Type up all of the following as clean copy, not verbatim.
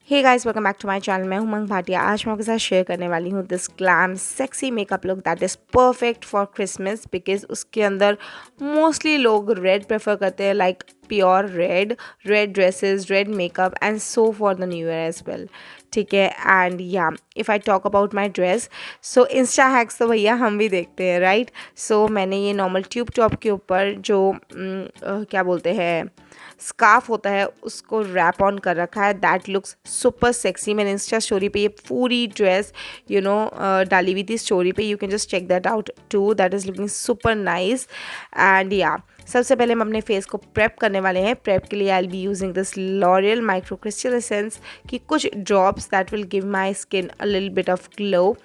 Hey guys welcome back to my channel. मैं हूं मंग भाटिया। आज मैं आपके साथ शेयर करने वाली हूं this glam sexy makeup look that is perfect for Christmas because उसके अंदर मोस्टली लोग रेड प्रेफर करते हैं, like pure red, red dresses, red makeup and so for the new year as well. ठीक है। And yeah if I talk about my dress, so insta hacks तो भैया हम भी देखते हैं, राइट। सो मैंने ये नॉर्मल ट्यूब टॉप के ऊपर जो क्या बोलते हैं स्कार्फ होता है उसको रैप ऑन कर रखा है। That looks super sexy. मैंने इंस्टा स्टोरी पे ये पूरी ड्रेस डाली हुई थी स्टोरी पे। You can just check that out too. That is looking super nice. And yeah सबसे पहले हम अपने फेस को प्रेप करने वाले हैं। प्रेप के लिए आई will be using this L'Oréal micro crystal essence की कुछ drops that will give my skin a little bit of glow.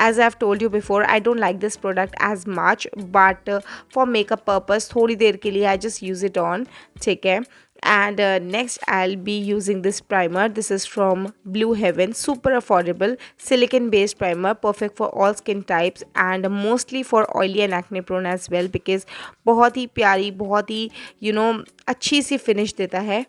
As I've told you before, I don't like this product as much, but for makeup purpose थोड़ी देर के लिए I just use it on. ठीक है। And next I'll be using this primer. This is from Blue Heaven, super affordable silicone based primer, perfect for all skin types and mostly for oily and acne prone as well because बहुत ही प्यारी, बहुत ही अच्छी सी finish देता है.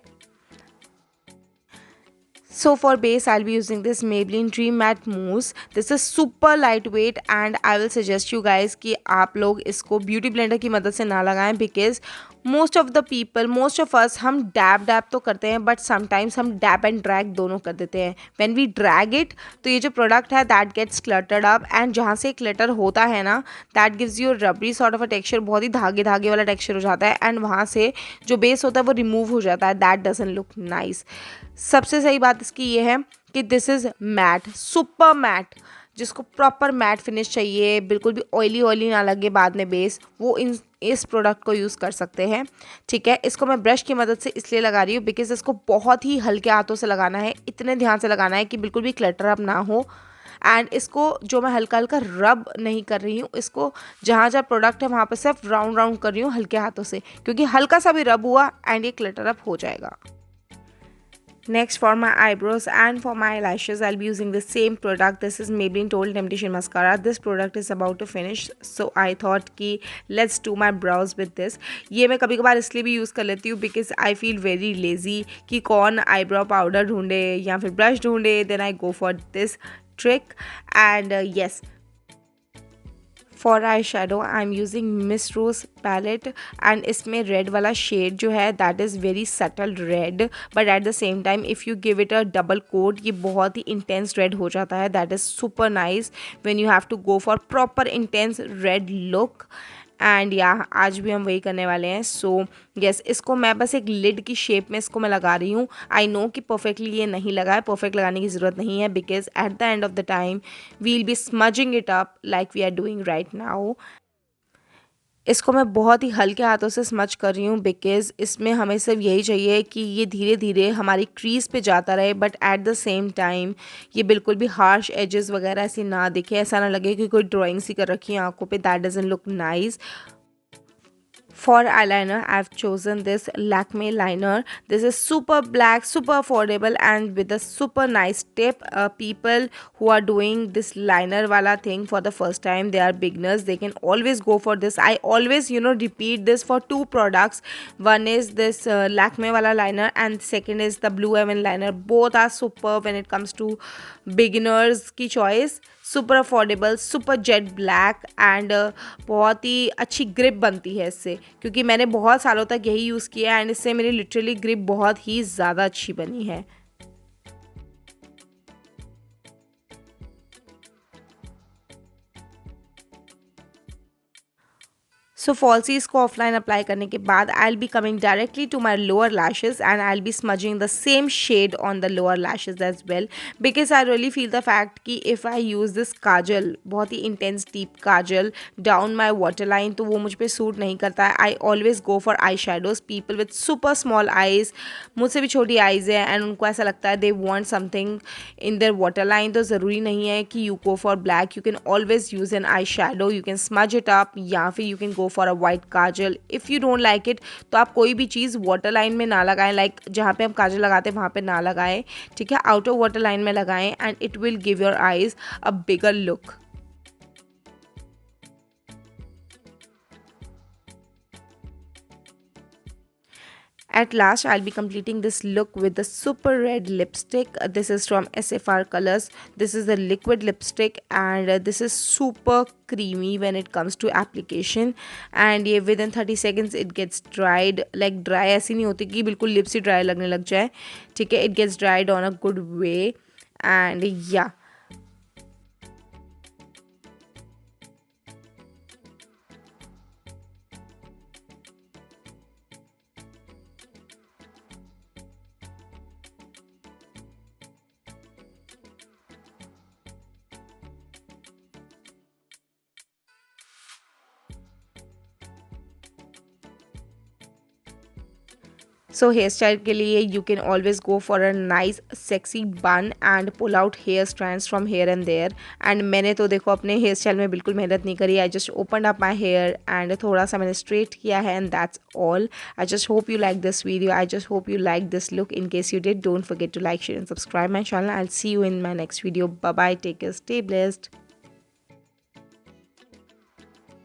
So for base, I'll be using this Maybelline Dream Matte Mousse. This is super lightweight and I will suggest you guys कि आप लोग इसको ब्यूटी ब्लेंडर की मदद से ना लगाएं because most of the people, most of us, हम डैब डैब तो करते हैं बट समटाइम्स हम डैब एंड ड्रैग दोनों कर देते हैं. व्हेन वी ड्रैग इट तो ये जो प्रोडक्ट है that gets cluttered up and जहाँ से क्लटर होता है ना that gives you rubbery sort of a texture. बहुत ही धागे धागे वाला टेक्सचर हो जाता है एंड वहाँ से जो बेस होता है वो रिमूव हो जाता है. That doesn't look nice. सबसे सही बात इसकी ये है कि this is matte, super matte. जिसको प्रॉपर मैट फिनिश चाहिए, बिल्कुल भी ऑयली ऑयली ना लगे बाद में बेस, वो इस प्रोडक्ट को यूज़ कर सकते हैं. ठीक है। इसको मैं ब्रश की मदद से इसलिए लगा रही हूँ बिकॉज इसको बहुत ही हल्के हाथों से लगाना है. इतने ध्यान से लगाना है कि बिल्कुल भी क्लटर अप ना हो. एंड इसको जो मैं हल्का हल्का रब नहीं कर रही हूँ, इसको जहाँ जहाँ प्रोडक्ट है वहाँ पर सिर्फ राउंड राउंड कर रही हूँ हल्के हाथों से, क्योंकि हल्का सा भी रब हुआ एंड ये क्लटर अप हो जाएगा. Next, for my eyebrows and for my lashes, I'll be using the same product. This is Maybelline Total Temptation Mascara. This product is about to finish, so I thought कि let's do my brows with this. ये मैं कभी कभार इसलिए भी use कर लेती हूँ because I feel very lazy कि कौन eyebrow powder ढूंढे या फिर brush ढूंढे. Then I go for this trick. And yes, for eye shadow I am using Miss Rose palette and इसमें रेड वाला शेड जो है that is very subtle red, but at the same time if you give it a double coat ये बहुत ही intense red हो जाता है. That is super nice when you have to go for proper intense red look. And yeah आज भी हम वही करने वाले हैं. सो यस, इसको मैं बस एक लिड की शेप में इसको मैं लगा रही हूँ. आई नो कि परफेक्टली ये नहीं लगा है, परफेक्ट लगाने की ज़रूरत नहीं है because at the end of the time we will be smudging it up like we are doing right now. इसको मैं बहुत ही हल्के हाथों से स्मच कर रही हूँ बिकॉज़ इसमें हमें सिर्फ यही चाहिए कि ये धीरे धीरे हमारी क्रीज पे जाता रहे, but at the same time ये बिल्कुल भी हार्श एजेस वगैरह ऐसे ना दिखे, ऐसा ना लगे कि कोई ड्राइंग सी कर रखी है आंखों पे. That doesn't look nice. For eyeliner, I've chosen this Lakme liner. This is super black, super affordable and with a super nice tip. People who are doing this liner wala thing for the first time, they are beginners, they can always go for this. I always repeat this for two products. One is this Lakme wala liner and second is the Blue Heaven liner. Both are super when it comes to beginners की choice. Super affordable, super jet black and बहुत ही अच्छी grip बनती है इससे, क्योंकि मैंने बहुत सालों तक यही यूज़ किया एंड इससे मेरी लिटरली ग्रिप बहुत ही ज़्यादा अच्छी बनी है. सो फॉल्सीज को ऑफलाइन अप्लाई करने के बाद I will be coming directly to my lower lashes and I will be smudging the same shade on the lower lashes as well because I really feel the fact कि if I use this kajal, बहुत ही intense deep kajal down my water line, तो वो मुझ पर suit नहीं करता है. I always go for eye shadows. People with super small eyes, मुझसे भी छोटी आइज़ है एंड उनको ऐसा लगता है they want something in their water line, तो ज़रूरी नहीं है कि you go for black. You can always use an eye shadow, you can smudge it up या फिर you can go for a white Kajal. If you don't like it तो आप कोई भी चीज़ वाटर लाइन में ना लगाएं, लाइक जहाँ पे हम काजल लगाते हैं वहाँ पे ना लगाएं. ठीक है, आउटर वाटर लाइन में लगाएं and it will give your eyes a bigger look. At last, I'll be completing this look with the super red lipstick. This is from SFR Colors. This is the liquid lipstick, and this is super creamy when it comes to application. And ये within 30 seconds it gets dried. Like dry ऐसी नहीं होती कि बिल्कुल lips ही dry लगने लग जाए. ठीक है, it gets dried on a good way. And yeah. So hairstyle के लिए you can always go for a nice sexy bun and pull out hair strands from here and there. And मैंने तो देखो अपने hair style में बिल्कुल मेहनत नहीं करी. I just opened up my hair and थोड़ा सा मैंने straight किया है, and that's all. I just hope you like this video. I just hope you like this look. In case you did, don't forget to like, share and subscribe my channel. I'll see you in my next video. Bye bye. Take care. Stay blessed.